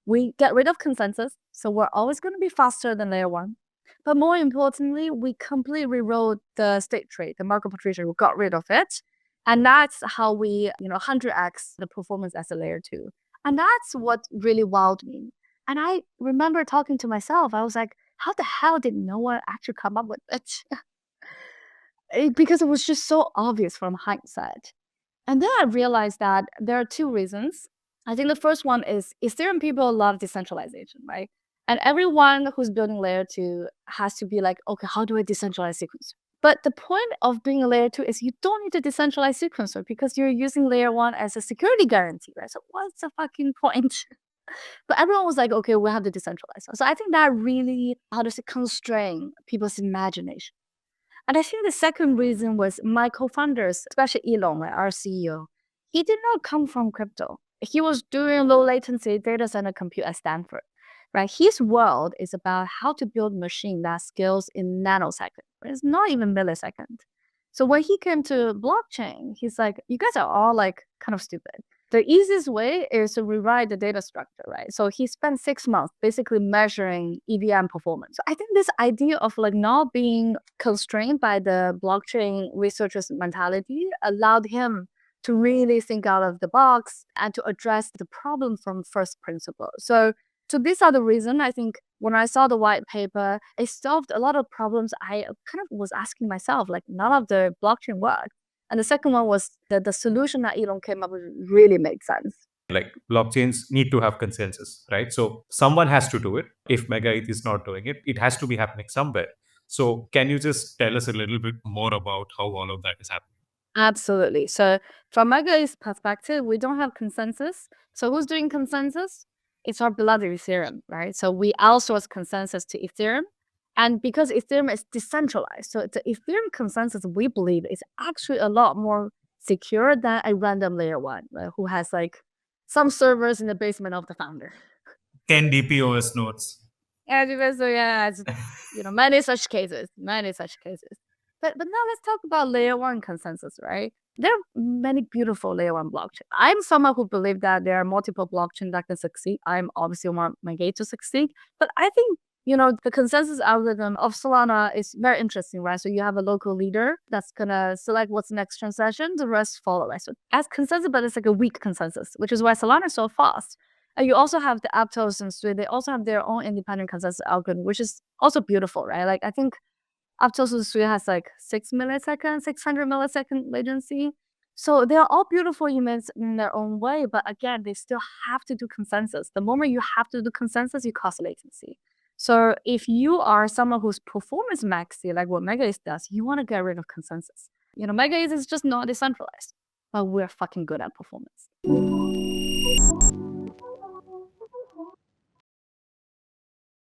we get rid of consensus. So we're always going to be faster than layer one. But more importantly, we completely rewrote the state tree, the Merkle-Patricia. We got rid of it. And that's how we, 100x the performance as a layer two. And that's what really wowed me. And I remember talking to myself, I was like, how the hell did no one actually come up with it? Because it was just so obvious from hindsight. And then I realized that there are two reasons. I think the first one is Ethereum people love decentralization, right? And everyone who's building layer two has to be like, okay, how do I decentralize sequencer? But the point of being a layer two is you don't need to decentralize sequencer because you're using layer one as a security guarantee, right? So what's the fucking point? But everyone was like, okay, we have to decentralize. So I think that really, how does it constrain people's imagination? And I think the second reason was my co-founders, especially Elon, like our CEO, he did not come from crypto. He was doing low latency data center compute at Stanford, right? His world is about how to build a machine that scales in nanosecond. It's not even millisecond. So when he came to blockchain, he's like, you guys are all like kind of stupid. The easiest way is to rewrite the data structure, right? So he spent 6 months basically measuring EVM performance. So I think this idea of like not being constrained by the blockchain researchers' mentality allowed him to really think out of the box and to address the problem from first principle. So these are the reasons I think when I saw the white paper, it solved a lot of problems I kind of was asking myself, like none of the blockchain worked. And the second one was that the solution that Elon came up with really made sense. Like blockchains need to have consensus, right? So someone has to do it. If MegaETH is not doing it, it has to be happening somewhere. So can you just tell us a little bit more about how all of that is happening? Absolutely. So from MegaETH's perspective, we don't have consensus. So who's doing consensus? It's our beloved Ethereum, right? So we outsource consensus to Ethereum. And because Ethereum is decentralized, so the Ethereum consensus, we believe, is actually a lot more secure than a random layer one, right, who has like some servers in the basement of the founder. 10 DPoS nodes. And so yeah, it's, many such cases. But now let's talk about layer one consensus, right? There are many beautiful layer one blockchain. I'm someone who believes that there are multiple blockchains that can succeed. I'm obviously want MegaETH to succeed, but I think the consensus algorithm of Solana is very interesting, right? So you have a local leader that's gonna select what's the next transaction, the rest follow, right? So as consensus, but it's like a weak consensus, which is why Solana is so fast. And you also have the Aptos and Sui, they also have their own independent consensus algorithm, which is also beautiful, right? Like I think Aptos and Sui has like 600 millisecond latency. So they're all beautiful events in their own way, but again, they still have to do consensus. The moment you have to do consensus, you cause latency. So if you are someone who's performance maxi, like what MegaETH does, you want to get rid of consensus. MegaETH is just not decentralized, but we're fucking good at performance.